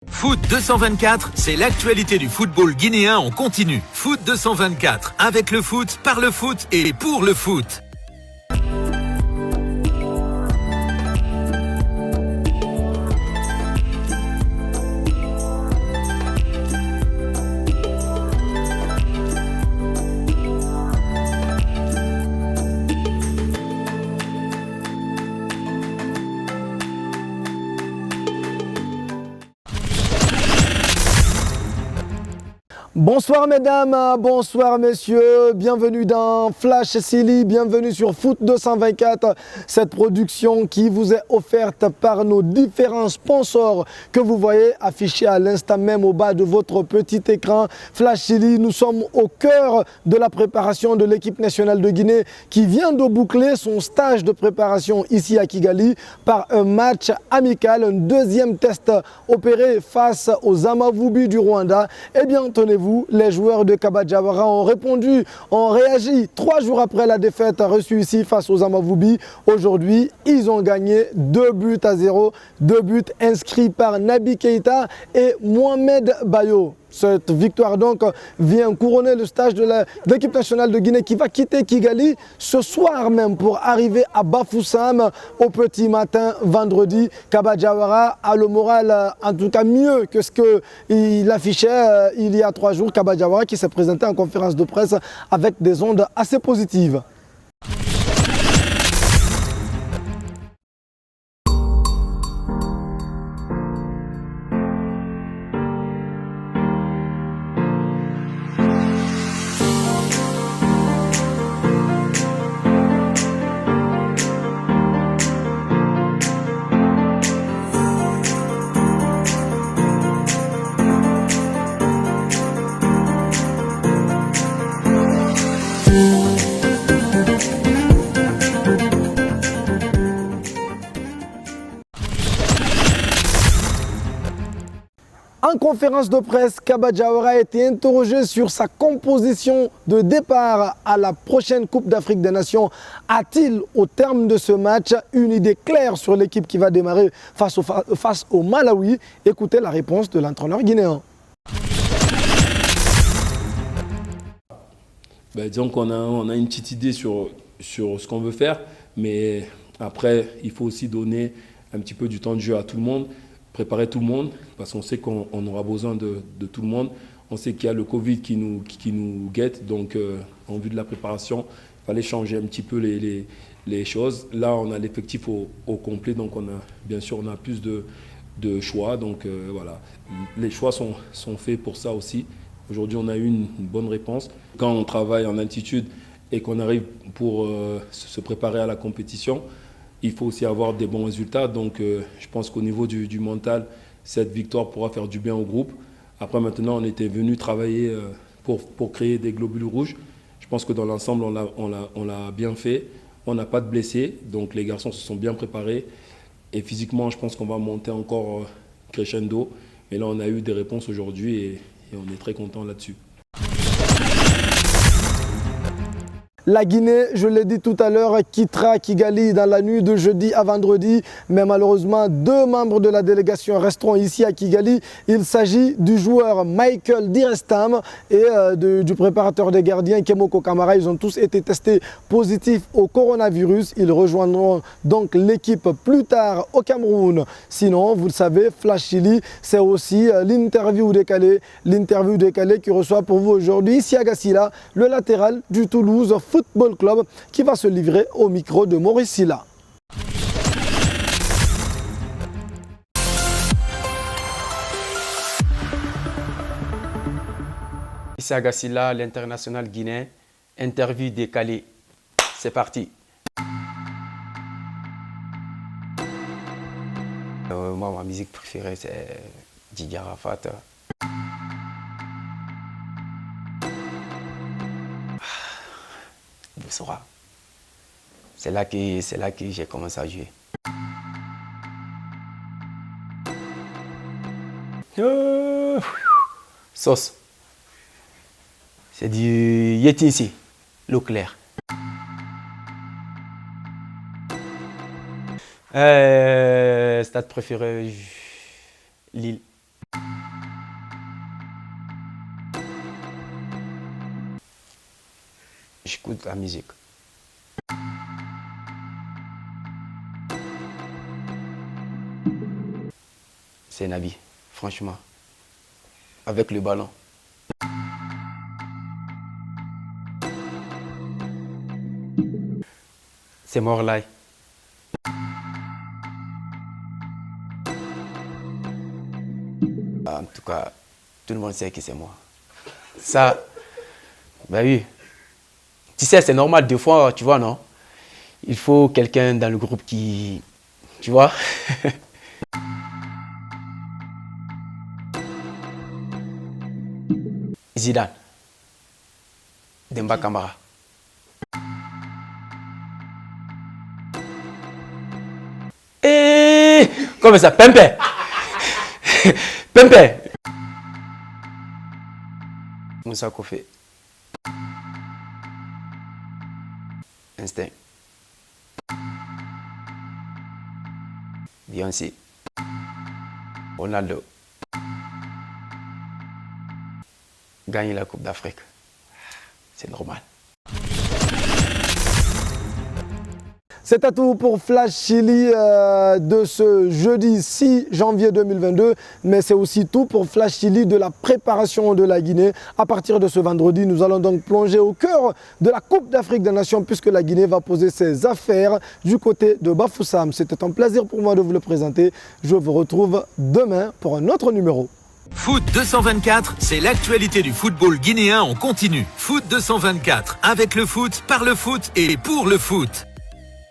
Foot 224, c'est l'actualité du football guinéen en continu. Foot 224, avec le foot, par le foot et pour le foot. Bonsoir mesdames, bonsoir messieurs, bienvenue dans Flash Silly, bienvenue sur Foot 224, cette production qui vous est offerte par nos différents sponsors que vous voyez affichés à l'instant même au bas de votre petit écran. Flash Silly, nous sommes au cœur de la préparation de l'équipe nationale de Guinée qui vient de boucler son stage de préparation ici à Kigali par un match amical, un deuxième test opéré face aux Amavubi du Rwanda. Eh bien, tenez-vous, les joueurs de Kabadiawara ont répondu, ont réagi 3 jours après la défaite reçue ici face aux Amavubi. Aujourd'hui, ils ont gagné 2-0, 2 buts inscrits par Naby Keita et Mohamed Bayo. Cette victoire donc vient couronner le stage de l'équipe nationale de Guinée qui va quitter Kigali ce soir même pour arriver à Bafoussam au petit matin vendredi. Kabadiawara a le moral en tout cas mieux que ce qu'il affichait il y a 3 jours. Kabadiawara qui s'est présenté en conférence de presse avec des ondes assez positives. En conférence de presse, Kabadiawara a été interrogé sur sa composition de départ à la prochaine Coupe d'Afrique des Nations. A-t-il, au terme de ce match, une idée claire sur l'équipe qui va démarrer face au Malawi? Écoutez la réponse de l'entraîneur guinéen. Disons qu'on a une petite idée sur ce qu'on veut faire, mais après, il faut aussi donner un petit peu du temps de jeu à tout le monde, préparer tout le monde, parce qu'on sait qu'on aura besoin de tout le monde. On sait qu'il y a le Covid qui nous guette, donc en vue de la préparation, il fallait changer un petit peu les choses. Là, on a l'effectif au complet, donc bien sûr, on a plus de choix. Donc voilà, les choix sont faits pour ça aussi. Aujourd'hui, on a eu une bonne réponse. Quand on travaille en altitude et qu'on arrive pour se préparer à la compétition, il faut aussi avoir des bons résultats. Donc, je pense qu'au niveau du mental, cette victoire pourra faire du bien au groupe. Après, maintenant, on était venu travailler pour créer des globules rouges. Je pense que dans l'ensemble, on l'a bien fait. On n'a pas de blessés. Donc, les garçons se sont bien préparés. Et physiquement, je pense qu'on va monter encore crescendo. Mais là, on a eu des réponses aujourd'hui et on est très content là-dessus. La Guinée, je l'ai dit tout à l'heure, quittera Kigali dans la nuit de jeudi à vendredi. Mais malheureusement, 2 membres de la délégation resteront ici à Kigali. Il s'agit du joueur Michael Direstam et du préparateur des gardiens Kemoko Kamara. Ils ont tous été testés positifs au coronavirus. Ils rejoindront donc l'équipe plus tard au Cameroun. Sinon, vous le savez, Flash Silly, c'est aussi l'interview décalée qui reçoit pour vous aujourd'hui Siaga Silla, le latéral du Toulouse Football Club qui va se livrer au micro de Maurice Silla. Siaga Silla, l'international guinéen, interview décalée. C'est parti. Moi, ma musique préférée, c'est Didier Arafat. Boussora. C'est là que j'ai commencé à jouer. Sauce. C'est du Yeti ici, l'eau claire. Stade préféré, Lille. J'écoute la musique. C'est Naby, franchement. Avec le ballon. C'est Morlaï. En tout cas, tout le monde sait que c'est moi. Ça, ben oui. Tu sais, c'est normal, des fois, tu vois, non? Il faut quelqu'un dans le groupe qui... Tu vois? Zidane. Demba Camara. Et comment ça? Pempe. Pempe. Moussa Kofé. Instinct. Beyoncé. Ronaldo. Gagner la Coupe d'Afrique. C'est normal. C'est tout pour Flash Chili de ce jeudi 6 janvier 2022, mais c'est aussi tout pour Flash Chili de la préparation de la Guinée. À partir de ce vendredi, nous allons donc plonger au cœur de la Coupe d'Afrique des Nations puisque la Guinée va poser ses affaires du côté de Bafoussam. C'était un plaisir pour moi de vous le présenter. Je vous retrouve demain pour un autre numéro. Foot 224, c'est l'actualité du football guinéen en continu. Foot 224, avec le foot, par le foot et pour le foot.